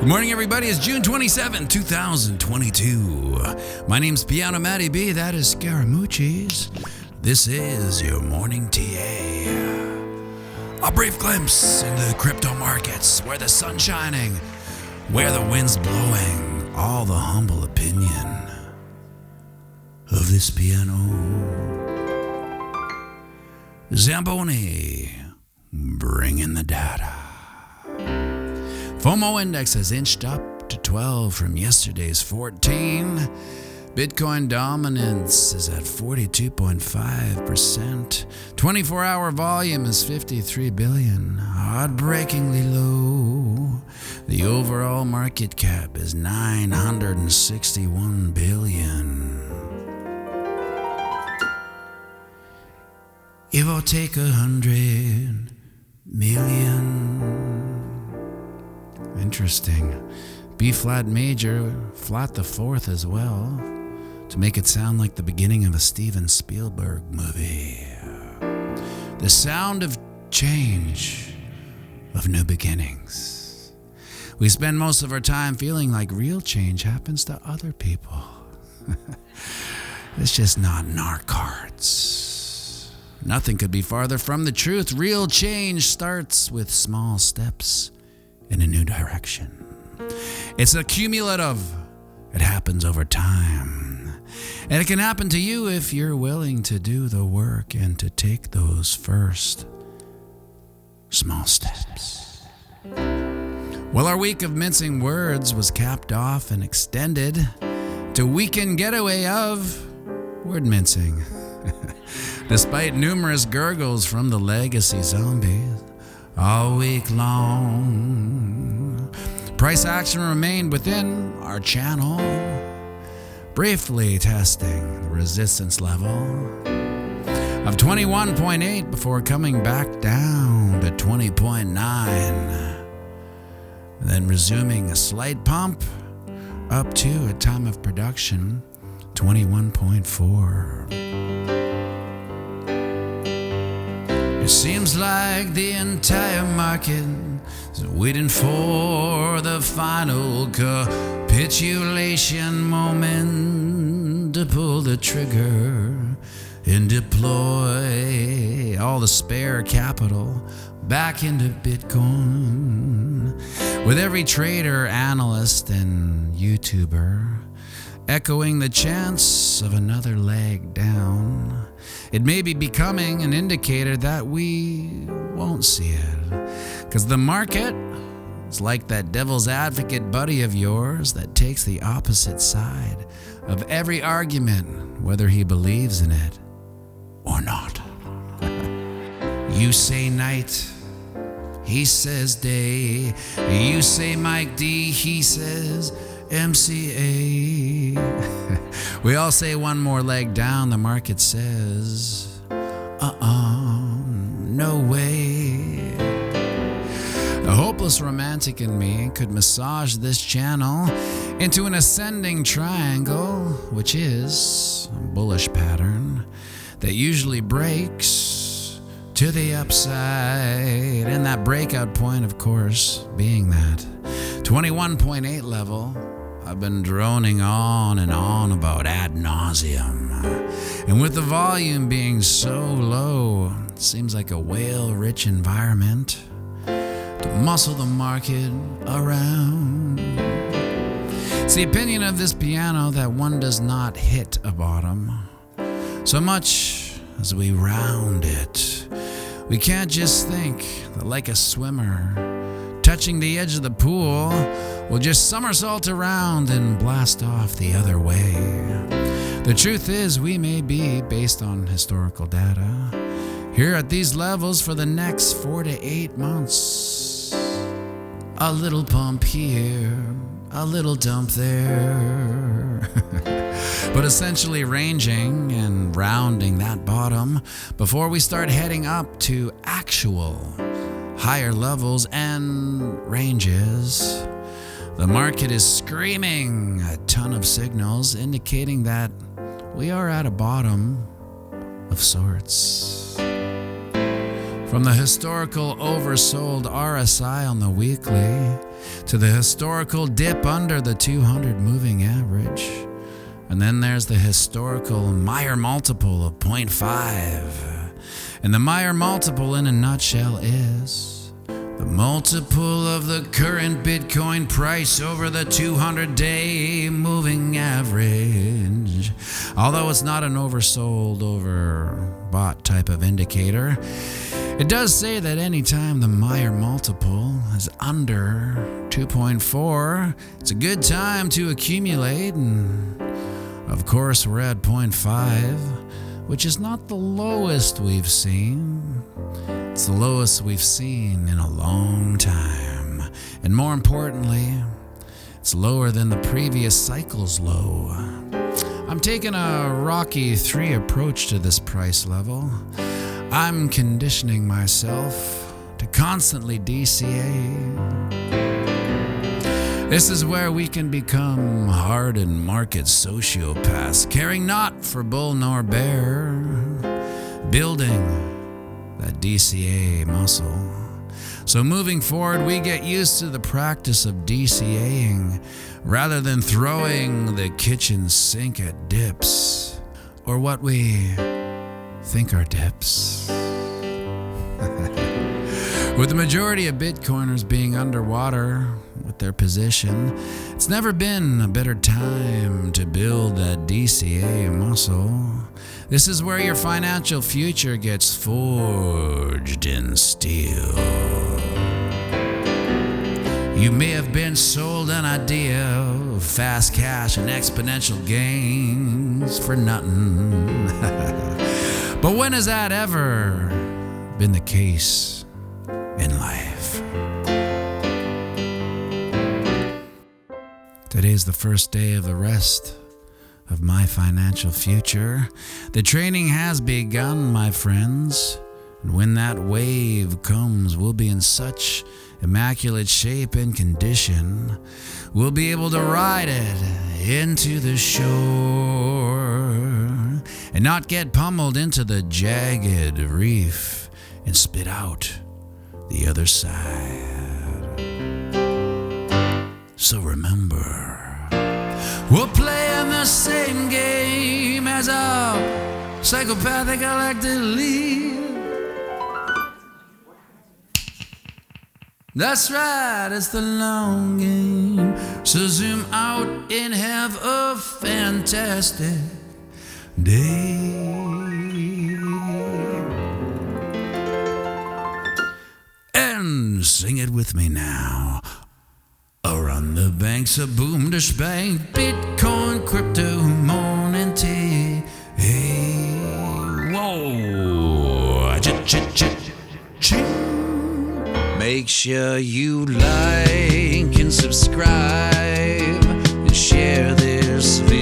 Good morning, everybody. It's June 27, 2022. My name's pianomattyb. That is Scaramucci's. This is your morning TA. A brief glimpse into the crypto markets, where the sun's shining, where the wind's blowing. All the humble opinion of this piano. Zamboni, bringing the data. FOMO index has inched up to 12 from yesterday's 14. Bitcoin dominance is at 42.5%. 24-hour volume is 53 billion, heartbreakingly low. The overall market cap is 961 billion. Give or take 100 million. Interesting. B flat major, flat the fourth as well, to make it sound like the beginning of a Steven Spielberg movie. The sound of change, of new beginnings. We spend most of our time feeling like real change happens to other people. It's just not in our cards. Nothing could be farther from the truth. Real change starts with small steps in a new direction. It's accumulative. It happens over time. And it can happen to you if you're willing to do the work and to take those first small steps. Well, our week of mincing words was capped off and extended to weekend getaway of word mincing. Despite numerous gurgles from the legacy zombies all week long, price action remained within our channel, briefly testing the resistance level of 21.8 before coming back down to 20.9, then resuming a slight pump up to, at time of production, 21.4. It seems like the entire market is waiting for the final capitulation moment to pull the trigger and deploy all the spare capital back into Bitcoin. With every trader, analyst, and YouTuber echoing the chance of another leg down, it may be becoming an indicator that we won't see it. Because the market is like that devil's advocate buddy of yours that takes the opposite side of every argument, whether he believes in it or not. You say night, he says day. You say Mike D, he says MCA. We all say one more leg down. The market says, no way. The hopeless romantic in me could massage this channel into an ascending triangle, which is a bullish pattern that usually breaks to the upside. And that breakout point, of course, being that 21.8 level I've been droning on and on about ad nauseum. And with the volume being so low, it seems like a whale-rich environment to muscle the market around. It's the opinion of this piano that one does not hit a bottom so much as we round it. We can't just think that, like a swimmer touching the edge of the pool, we'll just somersault around and blast off the other way. The truth is, we may be, based on historical data, here at these levels for the next 4 to 8 months. A little pump here, a little dump there. But essentially ranging and rounding that bottom before we start heading up to actual higher levels and ranges. The market is screaming a ton of signals indicating that we are at a bottom of sorts. From the historical oversold RSI on the weekly to the historical dip under the 200 moving average. And then there's the historical Meyer multiple of 0.5. And the Meyer multiple in a nutshell is the multiple of the current Bitcoin price over the 200-day moving average. Although it's not an oversold, overbought type of indicator, it does say that anytime the Meyer multiple is under 2.4, it's a good time to accumulate. And of course, we're at 0.5, which is not the lowest we've seen. It's the lowest we've seen in a long time. And more importantly, it's lower than the previous cycle's low. I'm taking a Rocky 3 approach to this price level. I'm conditioning myself to constantly DCA. This is where we can become hardened market sociopaths, caring not for bull nor bear, building that DCA muscle. So moving forward, we get used to the practice of DCAing rather than throwing the kitchen sink at dips, or what we think are dips. With the majority of Bitcoiners being underwater with their position, it's never been a better time to build that DCA muscle. This is where your financial future gets forged in steel. You may have been sold an idea of fast cash and exponential gains for nothing. But when has that ever been the case in life? Today's the first day of the rest of my financial future. The training has begun, my friends. And when that wave comes, we'll be in such immaculate shape and condition, we'll be able to ride it into the shore and not get pummeled into the jagged reef and spit out the other side. So remember, we're playing the same game as our psychopathic elected lead. That's right, it's the long game. So zoom out and have a fantastic day. And sing it with me now. Around the banks of boom to spank, Bitcoin, crypto, morning tea. Hey, whoa, ching. Make sure you like and subscribe and share this video.